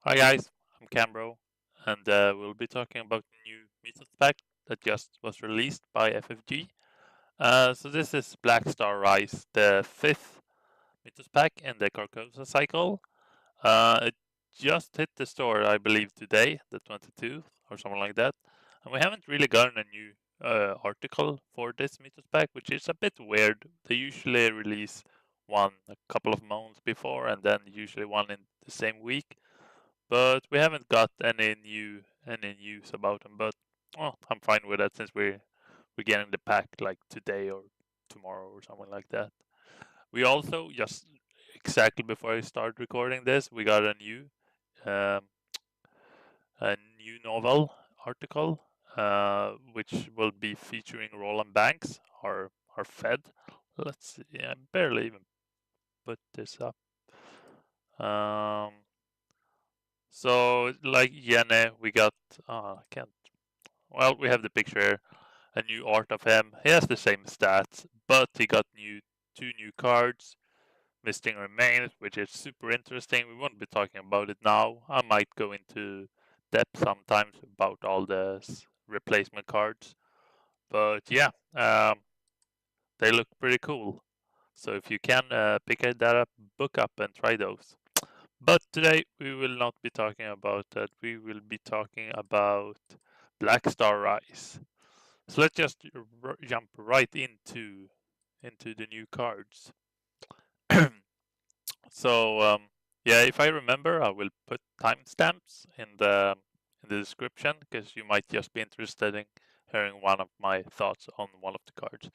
Hi guys, I'm Cambro, and we'll be talking about the new Mythos Pack that just was released by FFG. So this is Black Star Rise, the fifth Mythos Pack in the Carcosa cycle. It just hit the store, I believe, today, the 22nd or something like that. And we haven't really gotten a new article for this Mythos Pack, which is a bit weird. They usually release one a couple of months before, and then usually one in the same week. But we haven't got any news about them. But I'm fine with that since we're getting the pack like today or tomorrow or something like that. We also just exactly before I start recording this, we got um, a new novel article, which will be featuring Roland Banks, our Fed. Let's see, I barely even put this up. Um, so like Yene, we got. I can't. Well, we have the picture here. A new art of him. He has the same stats, but he got two new cards. Misting Remains, which is super interesting. We won't be talking about it now. I might go into depth sometimes about all the replacement cards. But yeah, they look pretty cool. So if you can pick that up, book up and try those. But today we will not be talking about that. We will be talking about Black Star Rise. So let's just jump right into the new cards. So yeah, if I remember, I will put timestamps in the description because you might just be interested in hearing one of my thoughts on one of the cards.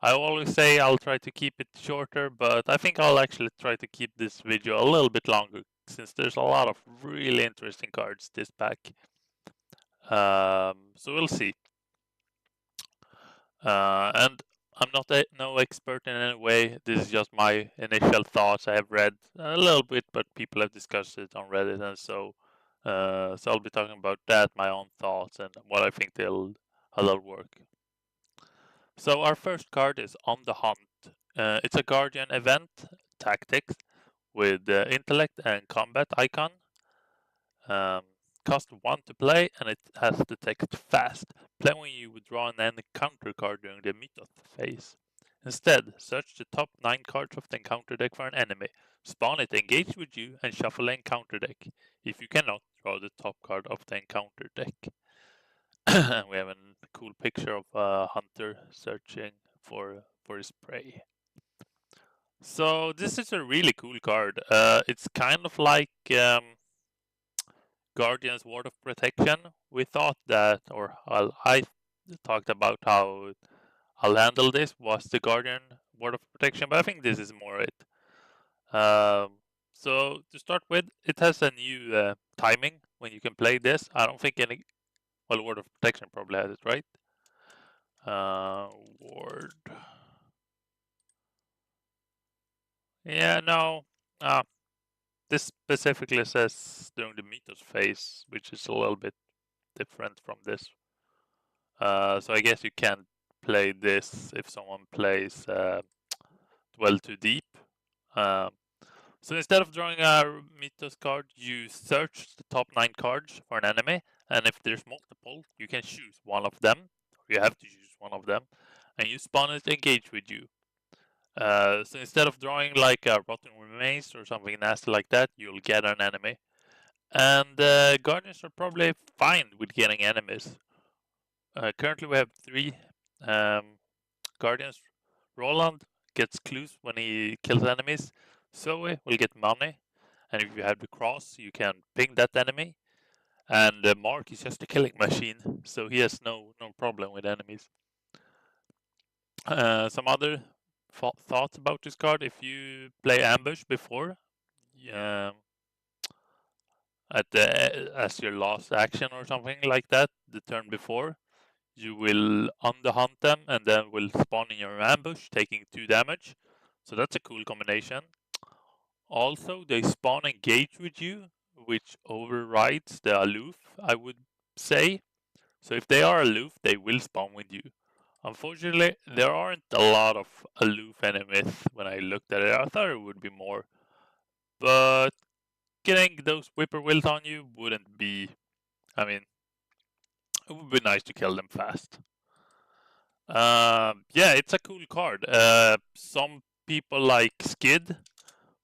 I always say I'll try to keep it shorter, but I think I'll actually try to keep this video a little bit longer since there's a lot of really interesting cards this pack. So we'll see. And I'm not no expert in any way. This is just my initial thoughts. I have read a little bit, but people have discussed it on Reddit, and so I'll be talking about that, my own thoughts, and what I think how they'll work. So our first card is On the Hunt. It's a Guardian event, tactics, with intellect and combat icon. Um, cost 1 to play, and it has the text fast. Play when you withdraw an encounter card during the Mythos phase. Instead, search the top 9 cards of the encounter deck for an enemy. Spawn it engage with you and shuffle the encounter deck. If you cannot, draw the top card of the encounter deck. And we have a cool picture of a hunter searching for his prey. So this is a really cool card. It's kind of like Guardian's Ward of Protection. We thought that, or I talked about how I'll handle this was the Guardian Ward of Protection, but I think this is more it. So to start with, it has a new timing when you can play this. I don't think any, well, Ward of Protection probably has it, right? Ward. Yeah, no. This specifically says during the Mythos phase, which is a little bit different from this. So I guess you can play this if someone plays Dwell Too Deep. So instead of drawing a Mythos card, you search the top 9 cards for an enemy, and if there's multiple, you can choose one of them. You have to choose one of them, and you spawn it engage with you. So instead of drawing like a Rotten Remains or something nasty like that, you'll get an enemy. And Guardians are probably fine with getting enemies. Currently we have 3 Guardians. Roland gets clues when he kills enemies. Zoe will get money. And if you have the cross, you can ping that enemy. And Mark is just a killing machine, so he has no problem with enemies. Some other thoughts about this card: if you play ambush before, as your last action or something like that, the turn before, you will underhunt them and then will spawn in your ambush, taking 2 damage. So that's a cool combination. Also, they spawn engage with you, which overrides the aloof, I would say. So if they are aloof, they will spawn with you. Unfortunately, there aren't a lot of aloof enemies when I looked at it. I thought it would be more. But getting those whippoorwills on you wouldn't be. I mean, it would be nice to kill them fast. Yeah, it's a cool card. Some people like Skid,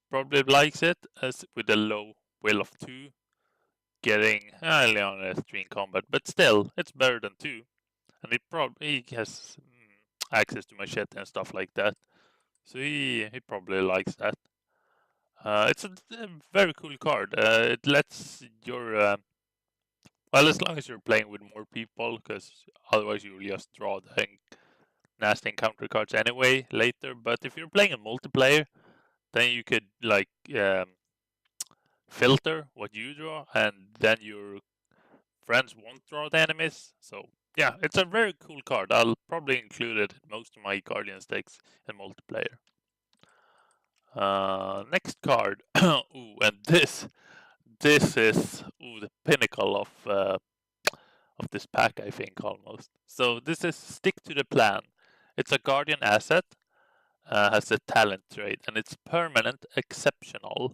probably likes it as with a low will of 2, getting only on a 3 in combat, but still, it's better than 2. And it probably has access to machete and stuff like that. So he probably likes that. It's a very cool card. It lets your well, as long as you're playing with more people, because otherwise you will just draw the nasty encounter cards anyway later. But if you're playing a multiplayer, then you could like filter what you draw, and then your friends won't draw the enemies. So yeah, it's a very cool card. I'll probably include it in most of my Guardian stakes in multiplayer. Next card. Ooh, and this is the pinnacle of this pack, I think, almost. So this is Stick to the Plan. It's a Guardian asset, has a talent trait, and it's permanent exceptional.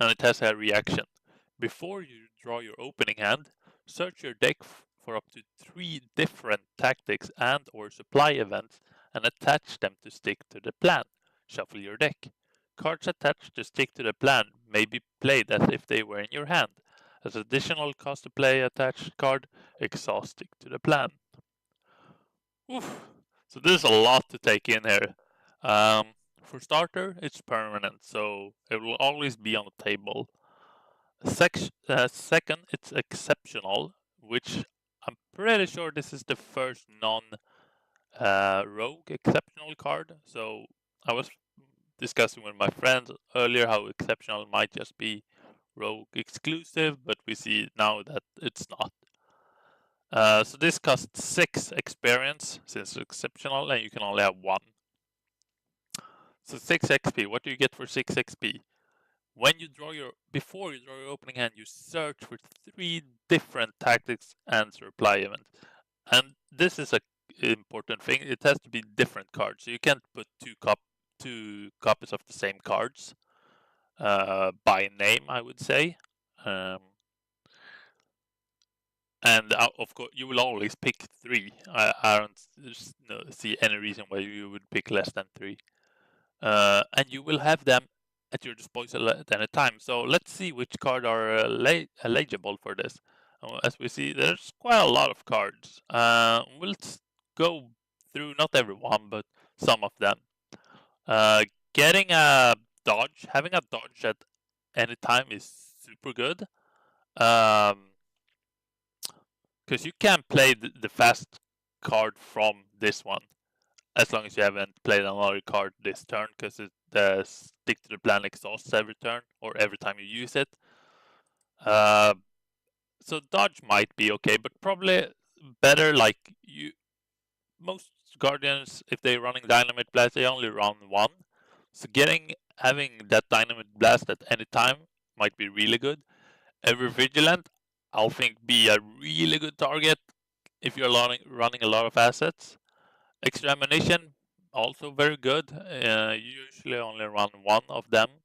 And it has a reaction. Before you draw your opening hand, search your deck for up to 3 different tactics and or supply events and attach them to Stick to the Plan. Shuffle your deck. Cards attached to Stick to the Plan may be played as if they were in your hand. As additional cost to play attached card, exhaust Stick to the Plan. Oof. So there's a lot to take in here. For starter, it's permanent, so it will always be on the table. Second, it's exceptional, which I'm pretty sure this is the first non-rogue exceptional card. So I was discussing with my friends earlier how exceptional might just be rogue exclusive, but we see now that it's not. So this costs 6 experience since it's exceptional, and you can only have 1. So 6 XP. What do you get for 6 XP? Before you draw your opening hand, you search for 3 different tactics and supply events. And this is a important thing. It has to be different cards. So you can't put 2 copies of the same cards by name, I would say. And of course, you will always pick 3. I don't see any reason why you would pick less than 3. And you will have them at your disposal at any time. So let's see which cards are eligible for this. As we see, there's quite a lot of cards. We'll go through not every one, but some of them. Having a dodge at any time is super good. Because you can play the fast card from this one, as long as you haven't played another card this turn, because the Stick to the Plan exhausts every turn, or every time you use it. So dodge might be okay, but probably better most Guardians, if they're running Dynamite Blast, they only run 1. So having that Dynamite Blast at any time might be really good. Ever Vigilant, I'll think be a really good target if you're running a lot of assets. Extra Ammunition, also very good. You usually only run 1 of them.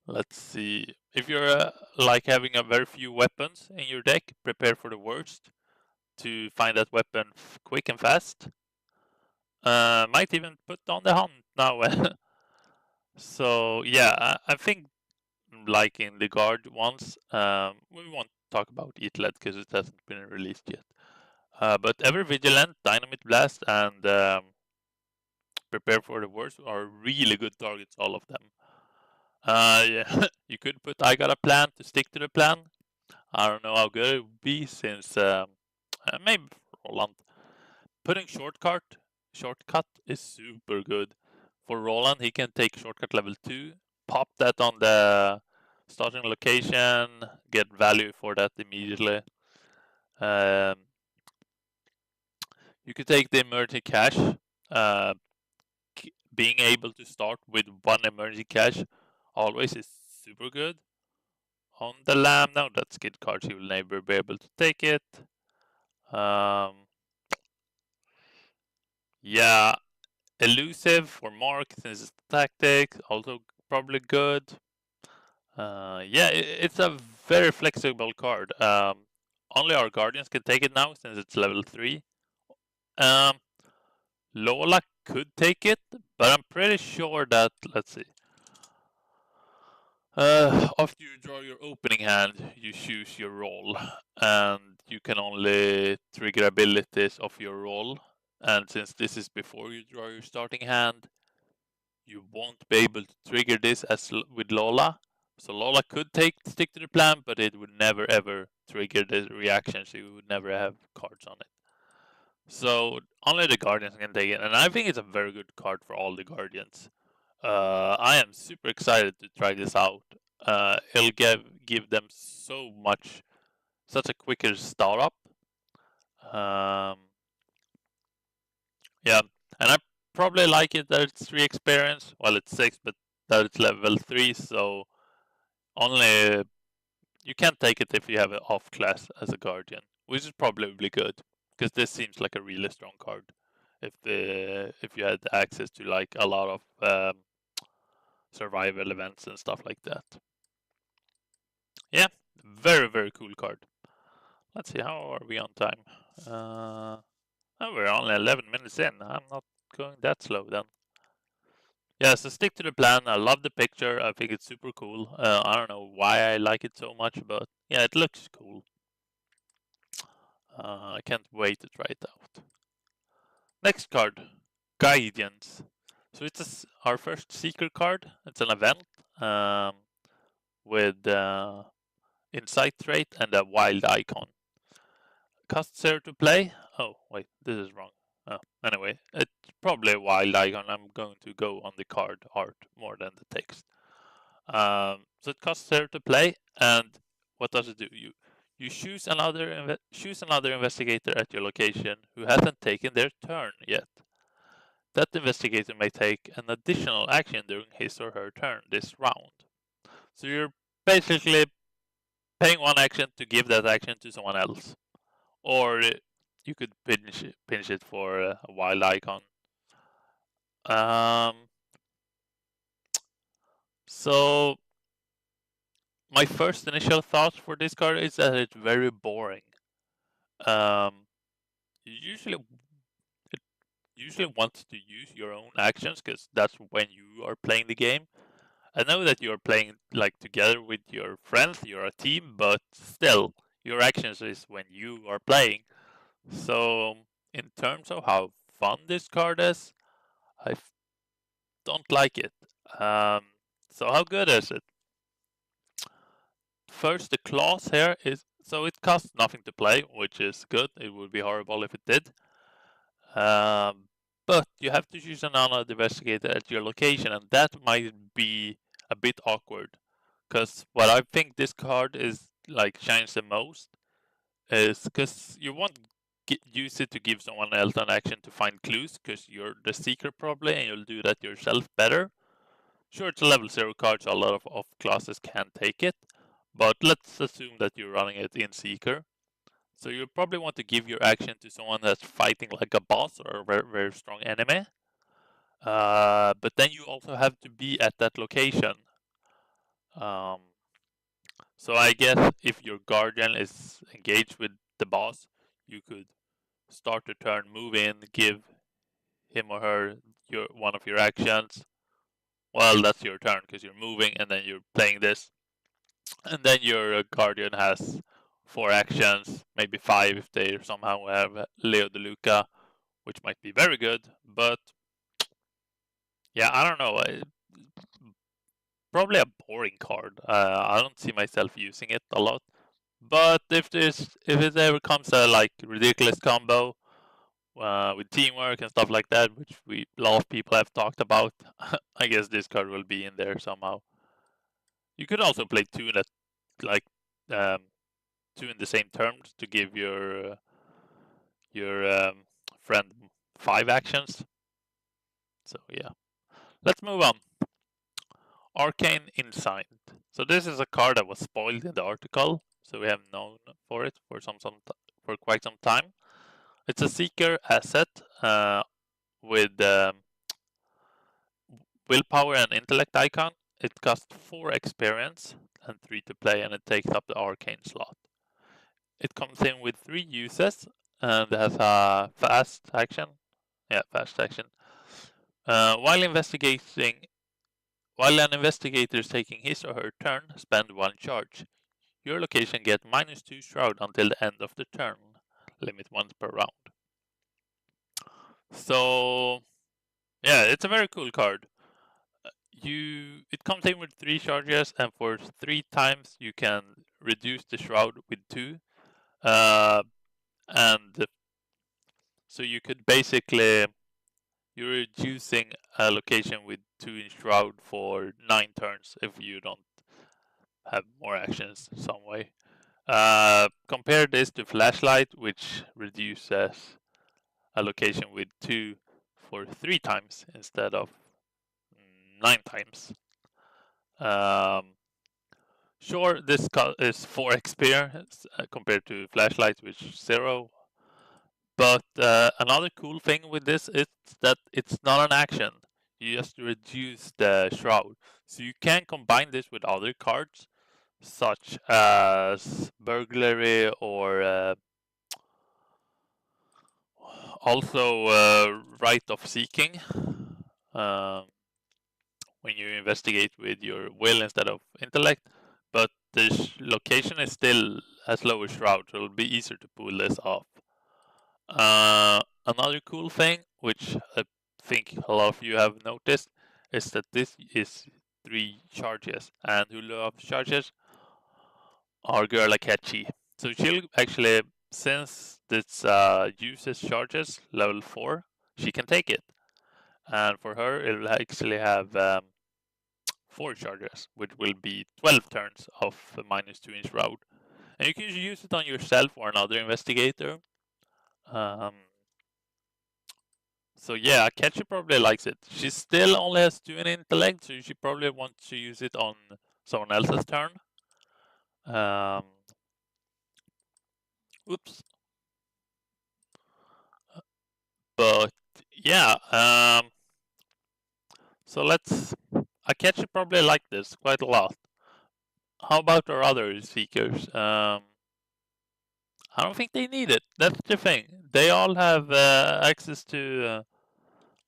Let's see. If you're like having a very few weapons in your deck, prepare for the worst to find that weapon quick and fast. Might even put on the hunt now. So yeah, I think like in the guard ones, we won't talk about Eatlet because it hasn't been released yet. But Ever Vigilant, Dynamite Blast, and Prepare for the Worst are really good targets, all of them. Yeah, you could put I Got a Plan to Stick to the Plan. I don't know how good it would be since maybe Roland. Putting Shortcut is super good. For Roland, he can take Shortcut level 2, pop that on the starting location, get value for that immediately. You could take the emergency cash. Being able to start with 1 emergency cash always is super good. On the Lamb, now that Skid cards, he will never be able to take it. Yeah, Elusive for Mark since it's tactic, also probably good. Yeah, it's a very flexible card. Only our Guardians can take it now since it's level 3. Um, Lola could take it, but I'm pretty sure that, let's see. After you draw your opening hand, you choose your role, and you can only trigger abilities of your role. And since this is before you draw your starting hand, you won't be able to trigger this as with Lola. So Lola could stick to the plan, but it would never ever trigger the reaction, so you would never have cards on it. So only the Guardians can take it, and I think it's a very good card for all the Guardians. I am super excited to try this out. It'll give them such a quicker startup. Yeah, and I probably like it that it's 3 experience. Well, it's 6, but that it's level 3, so only you can't take it if you have an off class as a Guardian, which is probably good because this seems like a really strong card. If you had access to like a lot of survival events and stuff like that. Yeah, very cool card. Let's see, how are we on time? Oh, we're only 11 minutes in. I'm not going that slow then. Yeah, so stick to the plan. I love the picture. I think it's super cool. I don't know why I like it so much, but yeah, it looks cool. I can't wait to try it out. Next card, Guidance. So it's our first Seeker card. It's an event with Insight trait and a wild icon. Costs 0 to play. Oh, wait, this is wrong. Anyway, it's probably a wild icon. I'm going to go on the card art more than the text. So it costs 0 to play, and what does it do? You choose another investigator at your location who hasn't taken their turn yet. That investigator may take an additional action during his or her turn this round. So you're basically paying one action to give that action to someone else. Or you could pinch it for a wild icon. So my first initial thought for this card is that it's very boring. You usually want to use your own actions because that's when you are playing the game. I know that you're playing like together with your friends, you're a team, but still, your actions is when you are playing. So, in terms of how fun this card is, I don't like it. So how good is it? First, the clause here is so it costs nothing to play, which is good. It would be horrible if it did. But you have to choose an unarmed investigator at your location, and that might be a bit awkward. Because what I think this card is like shines the most is because you won't use it to give someone else an action to find clues, because you're the seeker probably, and you'll do that yourself better. Sure, it's a level 0 card, so a lot of classes can take it, but let's assume that you're running it in seeker. So you probably want to give your action to someone that's fighting like a boss or a very strong enemy. But then you also have to be at that location. So I guess if your guardian is engaged with the boss, you could start the turn, move in, give him or her one of your actions. Well, that's your turn because you're moving and then you're playing this. And then your guardian has 4 actions, maybe 5 if they somehow have Leo De Luca, which might be very good. But yeah, I don't know. Probably a boring card. I don't see myself using it a lot. But if it ever comes a like ridiculous combo with teamwork and stuff like that, which a lot of people have talked about, I guess this card will be in there somehow. You could also play 2 that like 2 in the same terms to give your friend 5 actions. So yeah, let's move on. Arcane Insight. So this is a card that was spoiled in the article, so we have known for it for for quite some time. It's a seeker asset with willpower and intellect icon. It costs 4 experience and 3 to play, and it takes up the arcane slot. It comes in with 3 uses and has a fast action. Yeah, fast action. While an investigator is taking his or her turn, spend 1 charge. Your location gets -2 shroud until the end of the turn. Limit once per round. So, yeah, it's a very cool card. It comes in with 3 charges, and for 3 times you can reduce the shroud with 2. And so you could basically, you're reducing a location with 2 in shroud for 9 turns if you don't have more actions some way. Compare this to flashlight, which reduces a location with 2 for 3 times instead of 9 times. Sure, this is 4 experience compared to flashlight, which is 0. But another cool thing with this is that it's not an action. You just reduce the shroud. So you can combine this with other cards, such as burglary or also right of seeking. When you investigate with your will instead of intellect. But the location is still has lower shroud, so it'll be easier to pull this off. Another cool thing, which I think a lot of you have noticed, is that this is 3 charges, and who loves charges are Girl Akechi. So she'll actually, since this uses charges level 4, she can take it. And for her, it will actually have 4 charges, which will be 12 turns of -2 in shroud. And you can use it on yourself or another investigator. So yeah, Akechi probably likes it. She still only has 2 in intellect, so she probably wants to use it on someone else's turn. Oops. But yeah, so Akechi probably like this quite a lot. How about our other seekers? I don't think they need it. That's the thing. They all have access to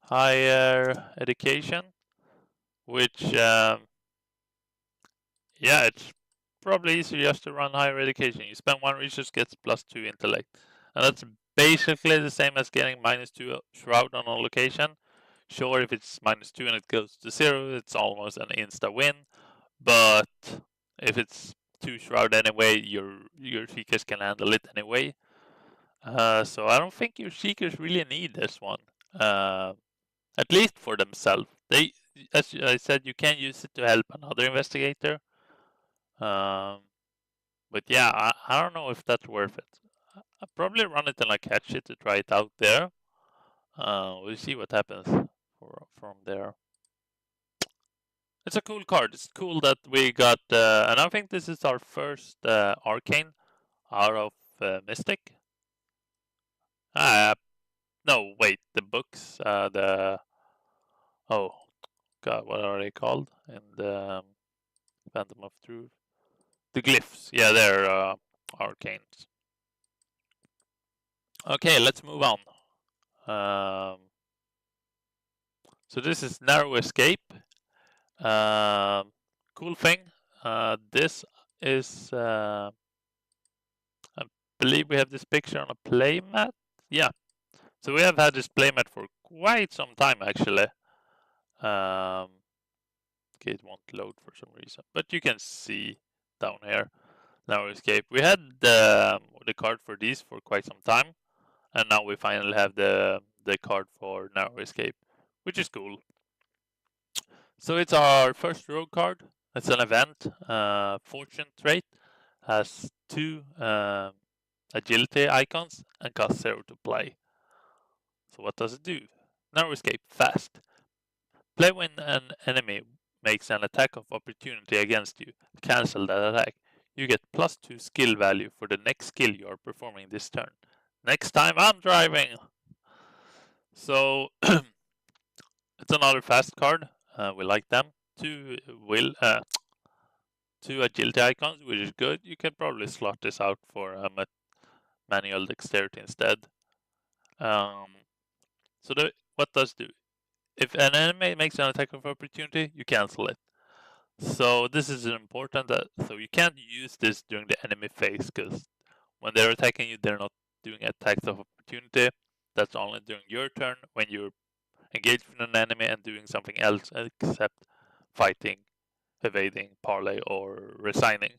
higher education, which, yeah, it's probably easier just to run higher education. You spend 1 resource, gets +2 intellect. And that's basically the same as getting -2 shroud on a location. Sure, if it's -2 and it goes to 0, it's almost an insta win. But if it's 2 shroud anyway, your seekers can handle it anyway. So I don't think your seekers really need this one. At least for themselves. As I said, you can use it to help another investigator. But yeah, I don't know if that's worth it. I'll probably run it and catch it to try it out there. We'll see what happens from there. It's a cool card. It's cool that we got, and I think this is our first Arcane out of Mystic. No, wait, the books, oh god, what are they called? In the Phantom of Truth? The glyphs, yeah, they're Arcanes. Okay, let's move on. So this is Narrow Escape. Cool thing, this is, I believe we have this picture on a playmat. Yeah, so we have had this playmat for quite some time actually. Okay, it won't load for some reason, but you can see down here, Narrow Escape. We had the card for these for quite some time, and now we finally have the card for Narrow Escape, which is cool. So it's our first rogue card. It's an event. Fortune trait has 2 agility icons and costs 0 to play. So what does it do? Narrow Escape, fast. Play when an enemy makes an attack of opportunity against you. Cancel that attack. You get +2 skill value for the next skill you are performing this turn. Next time I'm driving! So, it's another fast card. We like them. Two two agility icons, which is good. You can probably slot this out for manual dexterity instead. So what does do? If an enemy makes an attack of opportunity, you cancel it. So this is important so you can't use this during the enemy phase, because when they're attacking you, they're not doing attacks of opportunity. That's only during your turn when you're engaged with an enemy and doing something else except fighting, evading, parlay, or resigning.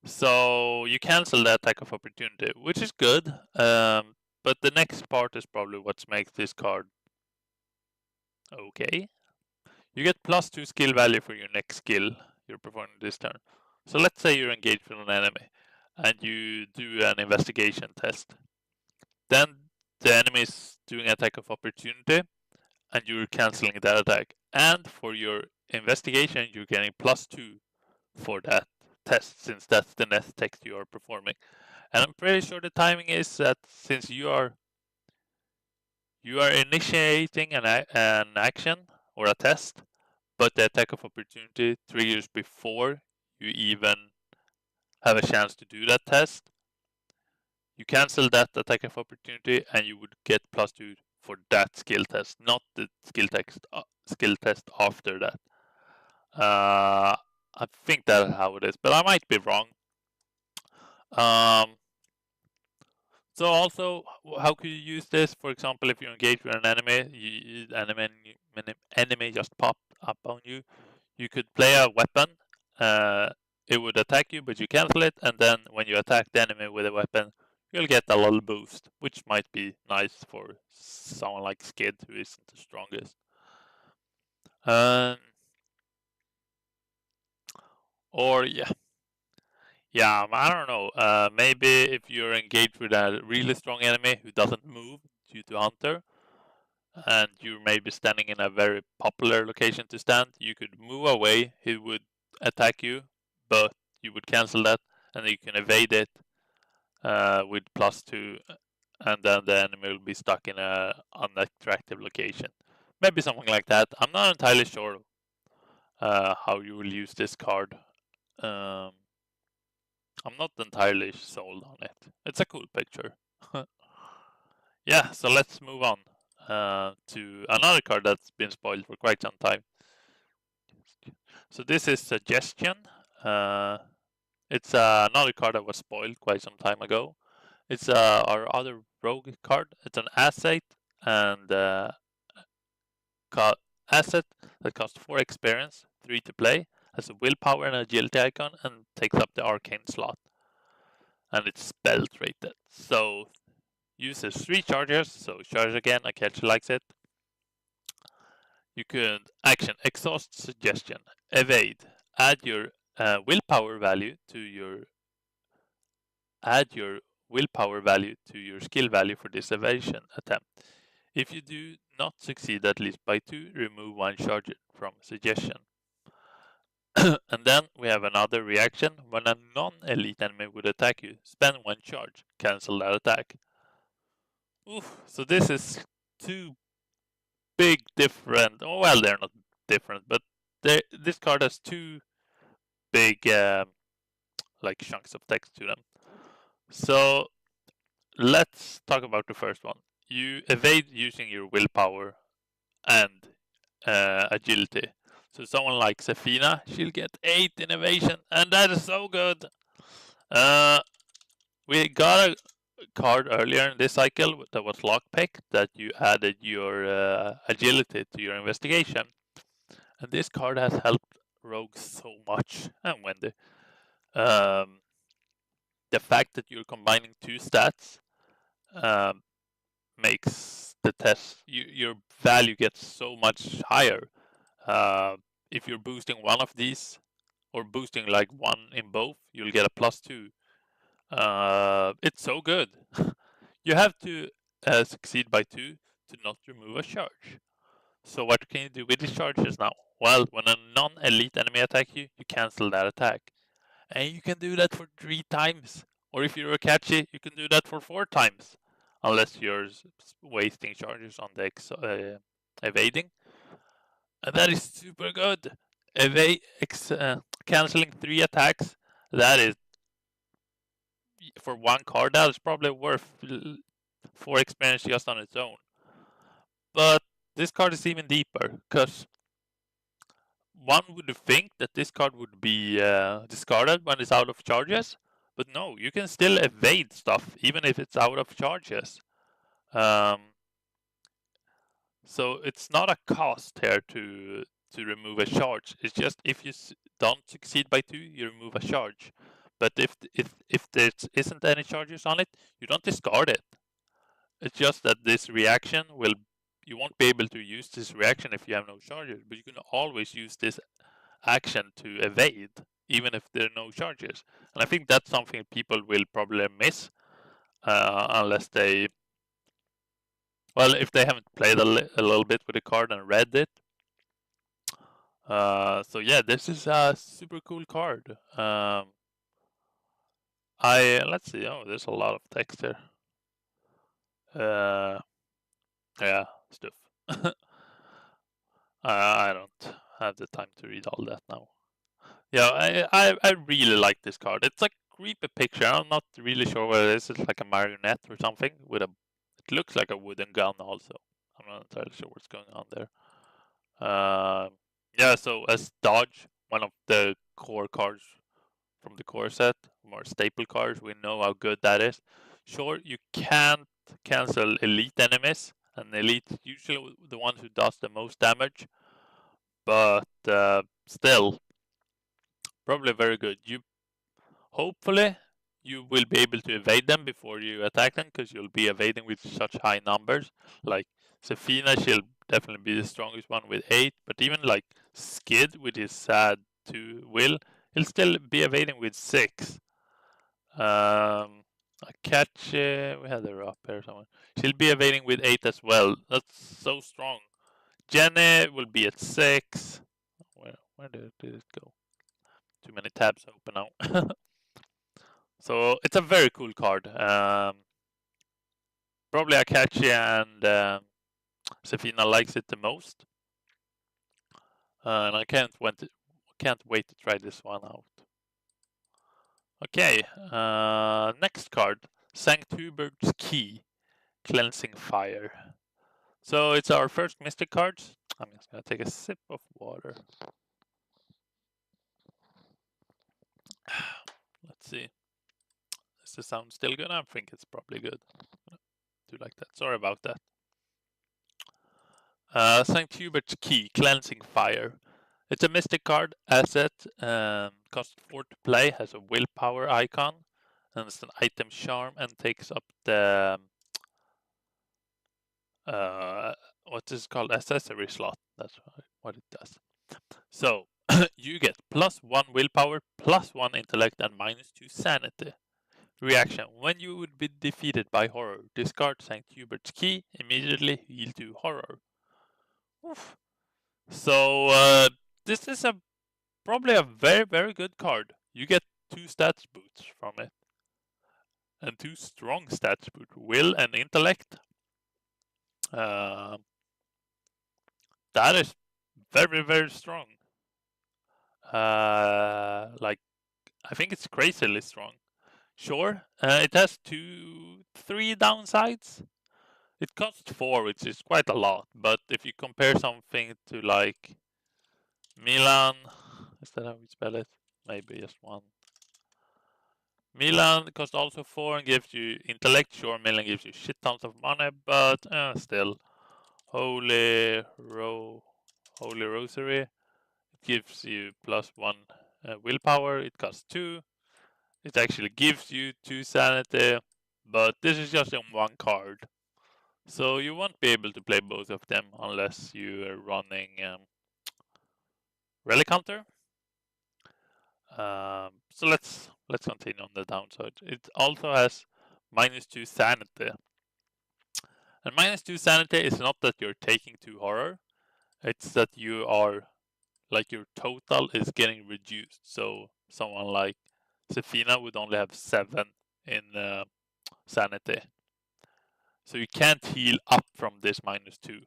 So you cancel the attack of opportunity, which is good. But the next part is probably what makes this card okay. You get +2 skill value for your next skill you're performing this turn. So let's say you're engaged with an enemy and you do an investigation test. Then the enemy is doing attack of opportunity and you're canceling that attack. And for your investigation, you're getting +2 for that test, since that's the next test you are performing. And I'm pretty sure the timing is that since you are initiating an action or a test, but the attack of opportunity triggers before you even have a chance to do that test, you cancel that attack of opportunity and you would get +2 for that skill test, not the skill test after that. I think that's how it is, but I might be wrong. So also, how could you use this? For example, if you engage with an enemy, enemy just popped up on you. You could play a weapon. It would attack you, but you cancel it, and then when you attack the enemy with a weapon, you'll get a little boost, which might be nice for someone like Skid, who isn't the strongest. Or I don't know. Maybe if you're engaged with a really strong enemy who doesn't move due to Hunter, and you're maybe standing in a very popular location to stand, you could move away. He would attack you, but you would cancel that, and you can evade it with +2, and then the enemy will be stuck in a unattractive location. Maybe something like that. I'm not entirely sure how you will use this card. I'm not entirely sold on it. It's a cool picture. Yeah, so let's move on to another card that's been spoiled for quite some time. So this is Suggestion. It's another card that was spoiled quite some time ago. It's our other rogue card. It's an asset and asset that costs 4 experience, 3 to play, has a willpower and agility icon, and takes up the Arcane slot. And it's spell rated. So uses 3 charges, so charge again, Akechi likes it. You could action Exhaust Suggestion, Evade, add your willpower value to your skill value for this evasion attempt. If you do not succeed at least by 2, remove 1 charge from Suggestion. And then we have another reaction. When a non-elite enemy would attack you, spend 1 charge, cancel that attack. Oof, so this is 2 big different, well, they're not different, but this card has 2 big like chunks of text to them. So let's talk about the first one. You evade using your willpower and agility. So someone like Sefina, she'll get 8 in evasion, and that is so good. We got a card earlier in this cycle that was Lockpick, that you added your agility to your investigation. And this card has helped rogues so much. And when the fact that you're combining 2 stats makes the test, your value gets so much higher. If you're boosting one of these, or boosting like 1 in both, you'll get a +2. It's so good. You have to succeed by 2 to not remove a charge. So what can you do with these charges now? Well, when a non-elite enemy attacks you, you cancel that attack. And you can do that for 3 times. Or if you're Akechi, you can do that for 4 times. Unless you're wasting charges on the evading. And that is super good. Canceling 3 attacks, that is, for one card, that is probably worth 4 experience just on its own. But this card is even deeper, because one would think that this card would be discarded when it's out of charges, but no, you can still evade stuff even if it's out of charges. So it's not a cost here to remove a charge. It's just if you don't succeed by 2, you remove a charge. But if there isn't any charges on it, you don't discard it. It's just that this reaction you won't be able to use this reaction if you have no charges, but you can always use this action to evade, even if there are no charges. And I think that's something people will probably miss, unless they, well, if they haven't played a little bit with the card and read it. So yeah, this is a super cool card. Let's see. Oh, there's a lot of text here. Yeah, stuff. I don't have the time to read all that now. Yeah, I really like this card. It's a creepy picture. I'm not really sure what it is. It's like a marionette or something with a. It looks like a wooden gun also. I'm not entirely sure what's going on there. Yeah, so as dodge, one of the core cards from the core set, more staple cards, we know how good that is. Sure, you can't cancel elite enemies, and elite usually the ones who does the most damage, but still, probably very good. Hopefully you will be able to evade them before you attack them, because you'll be evading with such high numbers. Like Safina, she'll definitely be the strongest one with 8, but even like Skid with his sad 2 will, he'll still be evading with 6. Akachi, we had her up here somewhere. She'll be evading with 8 as well. That's so strong. Jenny will be at 6. Where did it go? Too many tabs open now. So it's a very cool card. Probably Akachi and Safina likes it the most. And I can't wait to try this one out. Okay, next card, Sankt Hubert's Key, Cleansing Fire. So it's our first Mystic cards. I'm just gonna take a sip of water. Let's see. Is the sound still good? I think it's probably good. Do like that. Sorry about that. St. Hubert's Key, Cleansing Fire. It's a Mystic card asset, costs 4 to play, has a willpower icon, and it's an item charm and takes up the what is it called, accessory slot. That's what it does. So you get +1 willpower, +1 intellect, and -2 sanity. Reaction: when you would be defeated by horror, discard St. Hubert's Key, immediately heal 2 horror. Oof. So this is probably a very, very good card. You get 2 stats boosts from it. And 2 strong stats boosts, will and intellect. That is very, very strong. Like, I think it's crazily strong. Sure, it has 3 downsides. It costs 4, which is quite a lot. But if you compare something to like Milan, is that how we spell it? Maybe just one. Milan costs also 4 and gives you intellect. Sure, Milan gives you shit tons of money, but still. Holy Rosary, it gives you +1 willpower. It costs 2. It actually gives you 2 sanity, but this is just in one card. So you won't be able to play both of them unless you are running Relic Hunter. So let's continue on the downside. It also has -2 sanity. And -2 sanity is not that you're taking 2 horror, it's that you are, like, your total is getting reduced. So someone like Safina would only have 7 in sanity. So you can't heal up from this -2.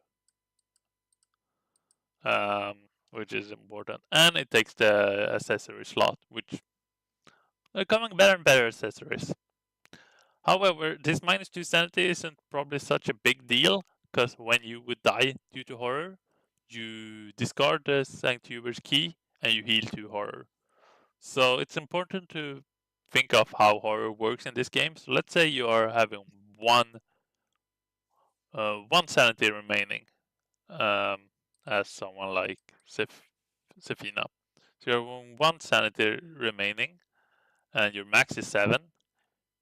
which is important. And it takes the accessory slot, which are coming better and better accessories. However, this -2 sanity isn't probably such a big deal, because when you would die due to horror, you discard the Sanctuary's key and you heal 2 horror. So it's important to think of how horror works in this game. So let's say you are having one sanity remaining, as someone like Sefina. So you have 1 sanity remaining, and your max is 7.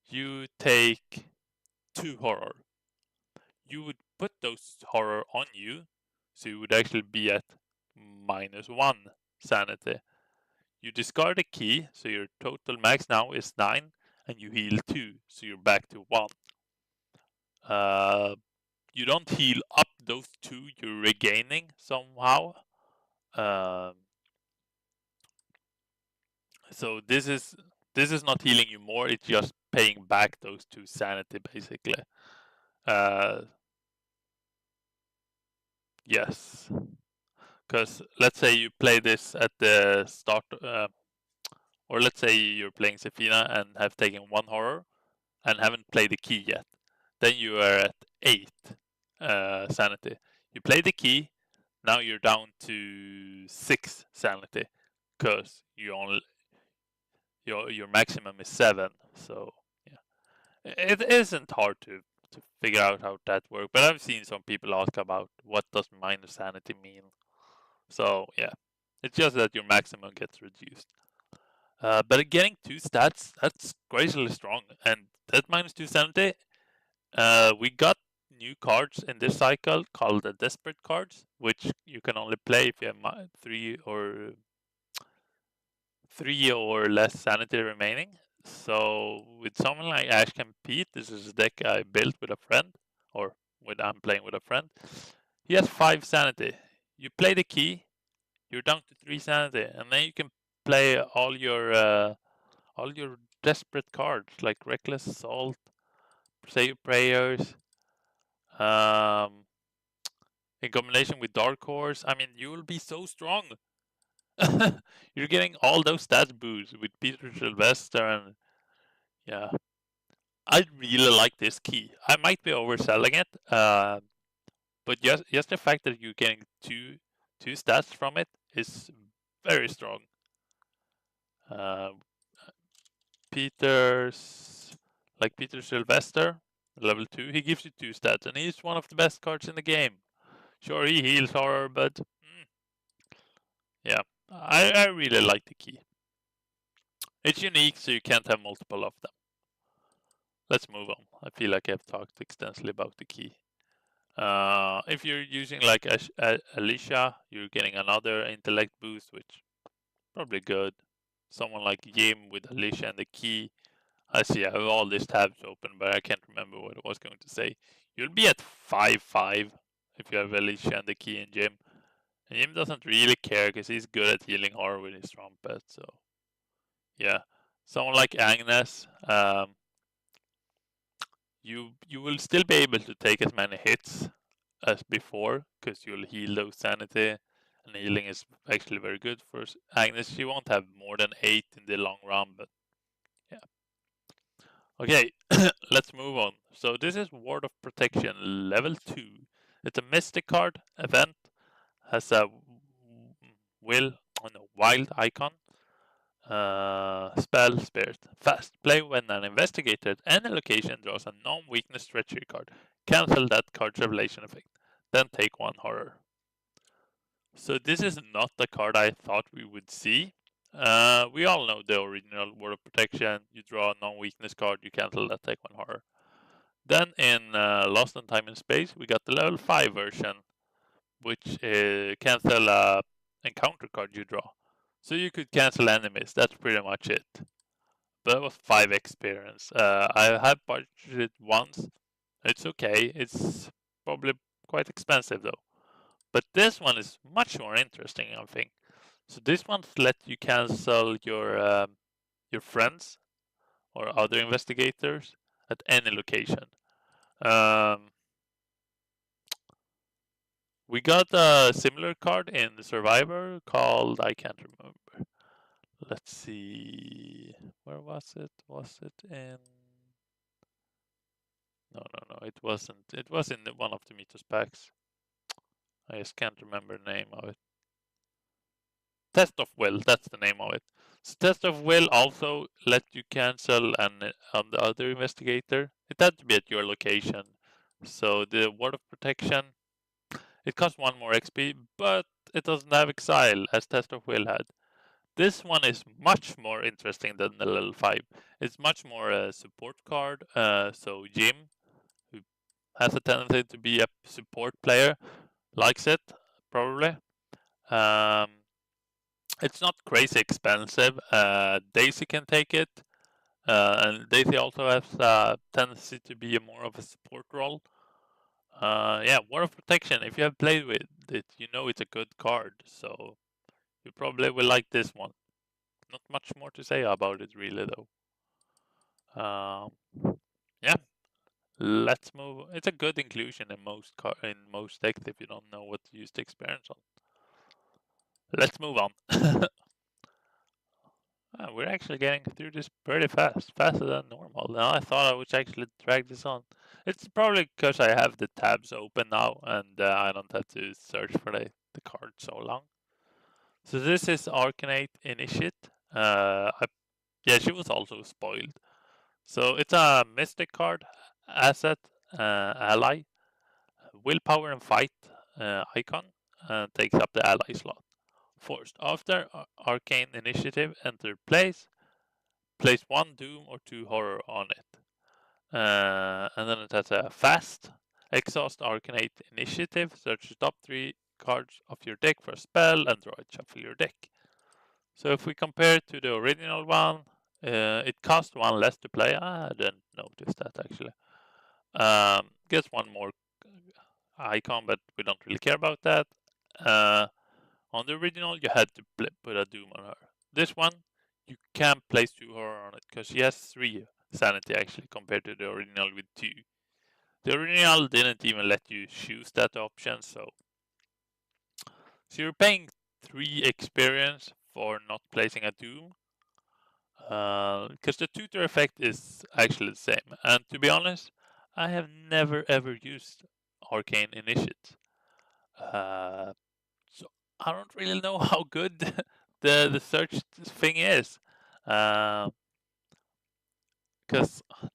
You take 2 horror. You would put those horror on you, so you would actually be at -1 sanity. You discard a key, so your total max now is 9, and you heal 2, so you're back to 1. You don't heal up those 2 you're regaining somehow. So this is not healing you more, it's just paying back those 2 sanity, basically. Yes. Because let's say you play this at the start, or let's say you're playing Sefina and have taken 1 horror and haven't played the key yet. Then you are at 8 sanity. You play the key, now you're down to 6 sanity, because your maximum is 7. So yeah, it isn't hard to figure out how that works. But I've seen some people ask about what does minus sanity mean. So yeah, it's just that your maximum gets reduced. But getting 2 stats, that's crazily strong. And that -2 sanity, we got new cards in this cycle called the Desperate cards, which you can only play if you have 3 or less sanity remaining. So with someone like Ash Pete, this is a deck I built with a friend, or I'm playing with a friend. He has 5 sanity. You play the key, you're down to 3 sanity, and then you can play all your desperate cards like Reckless Assault, Save Prayers, in combination with Dark Horse. I mean, you will be so strong. You're getting all those stats boosts with Peter Sylvester, and yeah, I really like this key. I might be overselling it, but just the fact that you're getting two stats from it is very strong. Peter Sylvester, level 2, he gives you 2 stats, and he's one of the best cards in the game. Sure, he heals horror, but yeah, I really like the key. It's unique, so you can't have multiple of them. Let's move on. I feel like I've talked extensively about the key. If you're using like Alicia, you're getting another intellect boost, which probably good. Someone like Jim with Alicia and the key. I see I have all these tabs open, but I can't remember what I was going to say. You'll be at 5-5 if you have Alicia and the key and Jim. And Jim doesn't really care because he's good at healing horror with his trumpet, so yeah. Someone like Agnes, you will still be able to take as many hits as before, because you'll heal those sanity, and healing is actually very good for Agnes. She won't have more than 8 in the long run, but yeah. Okay, let's move on. So this is Ward of Protection, level 2. It's a mystic card, event, has a wild icon. Spell Spirit. Fast. Play when an investigator at any location draws a non-weakness treachery card. Cancel that card's revelation effect. Then take 1 horror. So this is not the card I thought we would see. We all know the original Word of Protection. You draw a non-weakness card, you cancel that, take 1 horror. Then in Lost in Time and Space, we got the level 5 version, which cancel a encounter card you draw. So you could cancel enemies, that's pretty much it. But that was 5 experience. I have budgeted once. It's okay. It's probably quite expensive though. But this one is much more interesting, I think. So this one lets you cancel your friends or other investigators at any location. We got a similar card in the Survivor called, I can't remember. Let's see. Where was it? Was it in... No, it wasn't. It was in one of the Mythos packs. I just can't remember the name of it. Test of Will, that's the name of it. So Test of Will also let you cancel on the other investigator. It had to be at your location. So the Ward of Protection, it costs 1 more XP, but it doesn't have Exile as Test of Will had. This one is much more interesting than the level 5. It's much more a support card. So Jim, who has a tendency to be a support player, likes it, probably. It's not crazy expensive. Daisy can take it. And Daisy also has a tendency to be more of a support role. Yeah, War of Protection, if you have played with it, you know it's a good card. So you probably will like this one. Not much more to say about it, really, though. Yeah, let's move. It's a good inclusion in most decks if you don't know what to use the experience on. Let's move on. We're actually getting through this pretty fast, faster than normal. Now I thought I would actually drag this on. It's probably because I have the tabs open now and I don't have to search for the card so long. So this is Arcane Initiate. Yeah, she was also spoiled. So it's a Mystic card, asset, ally, willpower and fight icon, takes up the ally slot. Forced. After Arcane Initiative enter place 1 Doom or 2 Horror on it. And then it has a fast, exhaust Arcanate Initiative, search the top 3 cards of your deck for a spell and draw it, shuffle your deck. So if we compare it to the original one, it costs 1 less to play. I didn't notice that actually. Gets 1 more icon, but we don't really care about that. On the original, you had to put a Doom on her. This one, you can place 2 horror on it because she has 3 sanity actually compared to the original with 2. The original didn't even let you choose that option, so you're paying 3 experience for not placing a Doom. Because the tutor effect is actually the same. And to be honest, I have never ever used Arcane Initiate. So I don't really know how good the search thing is. Because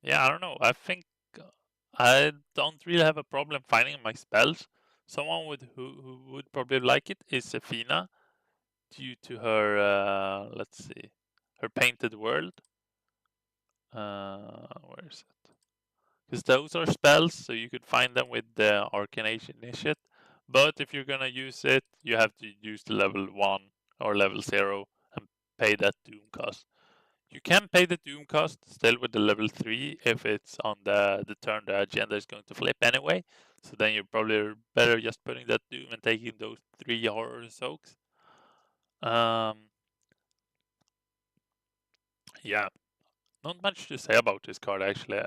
yeah, I don't know. I think I don't really have a problem finding my spells. Someone who would probably like it is Athena, due to her let's see, her painted world. Where is it? Because those are spells, so you could find them with the Arcane Initiate. But if you're gonna use it, you have to use the level 1 or level 0 and pay that Doom cost. You can pay the Doom cost still with the level 3 if it's on the turn the agenda is going to flip anyway. So then you're probably better just putting that Doom and taking those 3 horror soaks. Yeah, not much to say about this card actually.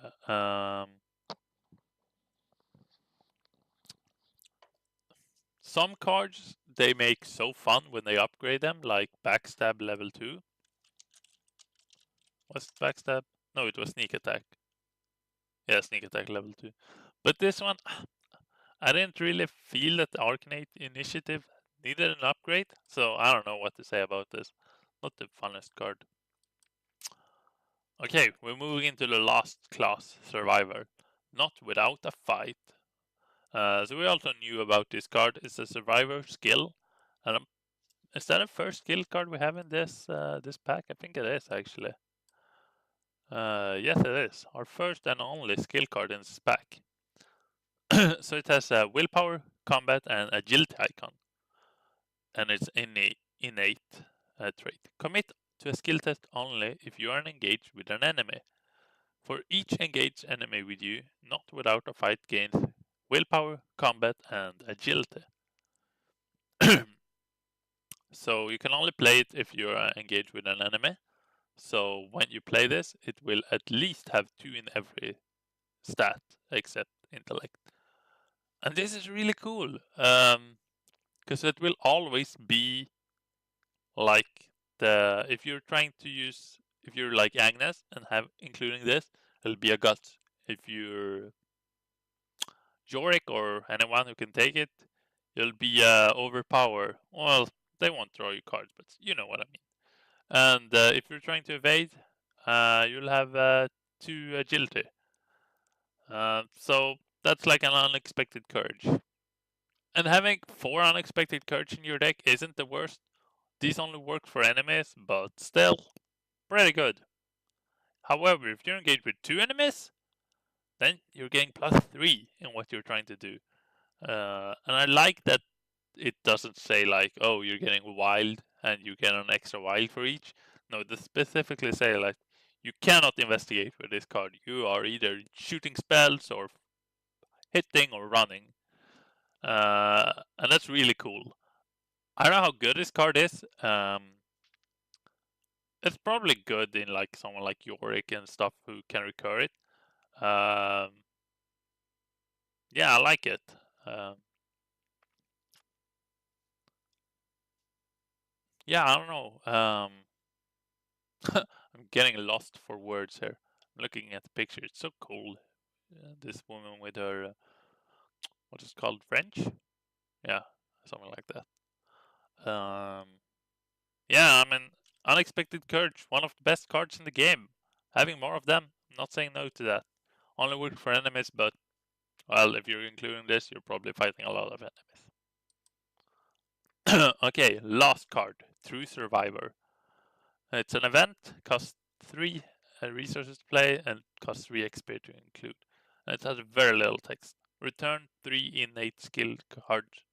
Some cards they make so fun when they upgrade them, like Backstab level 2. Was it Backstab? No, it was Sneak Attack. Yeah, Sneak Attack level 2. But this one, I didn't really feel that the Arcanate Initiative needed an upgrade, so I don't know what to say about this. Not the funnest card. Okay, we're moving into the last class, Survivor. Not without a fight. So we also knew about this card. It's a Survivor skill. And is that the first skill card we have in this this pack? I think it is actually. Yes, it is. Our first and only skill card in this pack. So it has a willpower, combat, and agility icon. And it's innate trait. Commit to a skill test only if you are engaged with an enemy. For each engaged enemy with you, not without a fight, gains willpower, combat, and agility. So you can only play it if you are engaged with an enemy. So when you play this, it will at least have 2 in every stat except intellect. And this is really cool, because it will always be like if you're trying to use, if you're like Agnes and have including this, it'll be a gut. If you're Yorick or anyone who can take it, you'll be overpower. Well, they won't throw you cards, but you know what I mean. And if you're trying to evade, you'll have 2 agility. So that's like an unexpected courage. And having 4 unexpected courage in your deck isn't the worst. These only work for enemies, but still pretty good. However, if you're engaged with 2 enemies, then you're getting +3 in what you're trying to do. And I like that it doesn't say like, oh, you're getting wild and you get an extra wild for each. No, they specifically say like, you cannot investigate with this card. You are either shooting spells or hitting or running. And that's really cool. I don't know how good this card is. It's probably good in like someone like Yorick and stuff who can recur it. Yeah, I like it. Yeah, I don't know. I'm getting lost for words here. I'm looking at the picture. It's so cool. This woman with her, what is it called, French? Yeah, something like that. Yeah, I mean, Unexpected Courage, one of the best cards in the game. Having more of them, I'm not saying no to that. Only work for enemies, but, well, if you're including this, you're probably fighting a lot of enemies. Okay, last card, True Survivor. It's an event, costs 3 resources to play, and costs 3 XP to include. And it has very little text. Return 3 innate skill cards.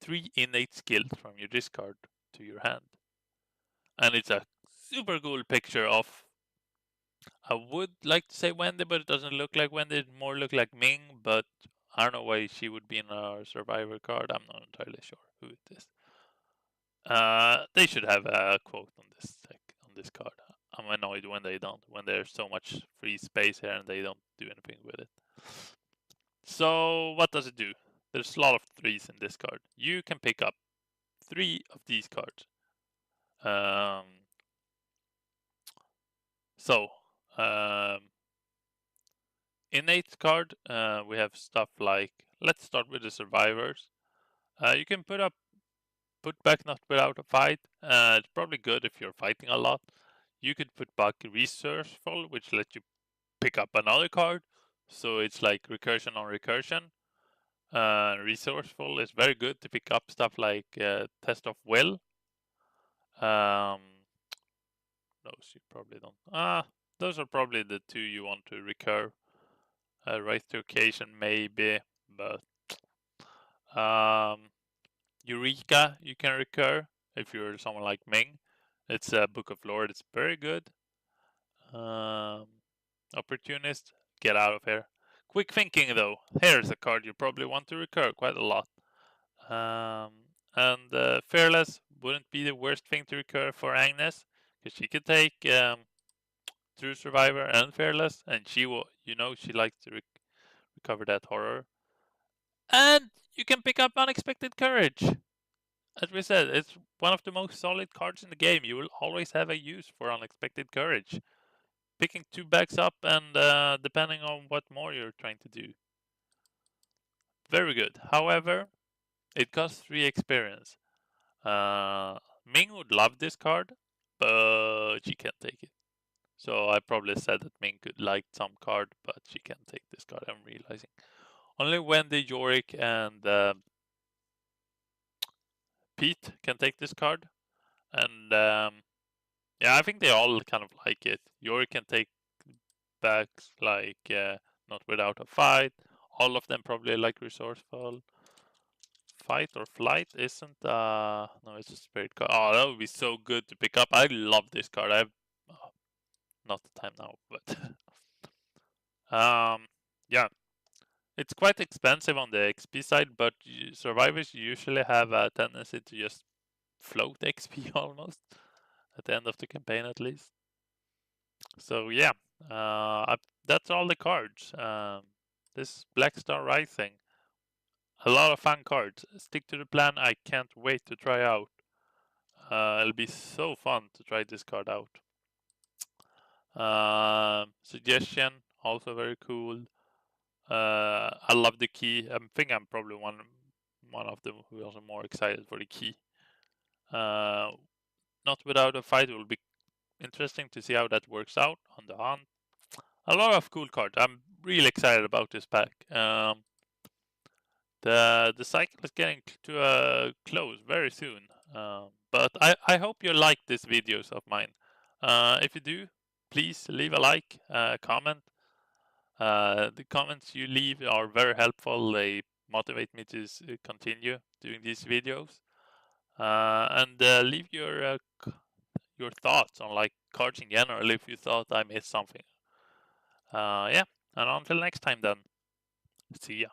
3 innate skills from your discard to your hand. And it's a super cool picture of, I would like to say Wendy, but it doesn't look like Wendy. It more look like Ming, but I don't know why she would be in our Survivor card. I'm not entirely sure who it is. They should have a quote on this deck, on this card. I'm annoyed when they don't, when there's so much free space here and they don't do anything with it. So what does it do? There's a lot of 3s in this card. You can pick up 3 of these cards. So innate card, we have stuff like, let's start with the survivors. You can put back not without a fight. It's probably good if you're fighting a lot. You could put back resourceful, which lets you pick up another card. So it's like recursion on recursion. Resourceful is very good to pick up stuff like Test of Will. Those you probably don't. Those are probably the 2 you want to recur. Rise to Occasion maybe, but Eureka you can recur if you're someone like Ming. It's a Book of Lord. It's very good. Opportunist, get out of here. Quick Thinking though. Here's a card you probably want to recur quite a lot. And Fearless wouldn't be the worst thing to recur for Agnes, because she could take True Survivor and Fearless, and she will, she likes to recover that horror. And you can pick up Unexpected Courage. As we said, it's one of the most solid cards in the game. You will always have a use for Unexpected Courage. Picking 2 bags up and depending on what more you're trying to do. Very good. However, it costs 3 experience. Ming would love this card, but she can't take it. So I probably said that Ming could like some card, but she can't take this card, I'm realizing. Only Wendy, Yorick, and Pete can take this card. And yeah, I think they all kind of like it. Yorick can take backs like Not Without a Fight. All of them probably like Resourceful. Fight or Flight isn't no, it's a spirit card. Oh, that would be so good to pick up. I love this card. I've not the time now, but yeah, it's quite expensive on the XP side, but survivors usually have a tendency to just float XP almost at the end of the campaign, at least. So yeah, that's all the cards. this Black Star Rising. A lot of fun cards. Stick to the plan. I can't wait to try out. It'll be so fun to try this card out. Suggestion, also very cool. I love the key. I think I'm probably one of them who is also more excited for the key. Not without a fight. It will be interesting to see how that works out on the hunt. A lot of cool cards. I'm really excited about this pack. The cycle is getting to a close very soon. But I hope you like these videos of mine. If you do, please leave a like, comment. The comments you leave are very helpful. They motivate me to continue doing these videos. And leave your thoughts on like cards in general if you thought I missed something. Yeah, and until next time then. See ya.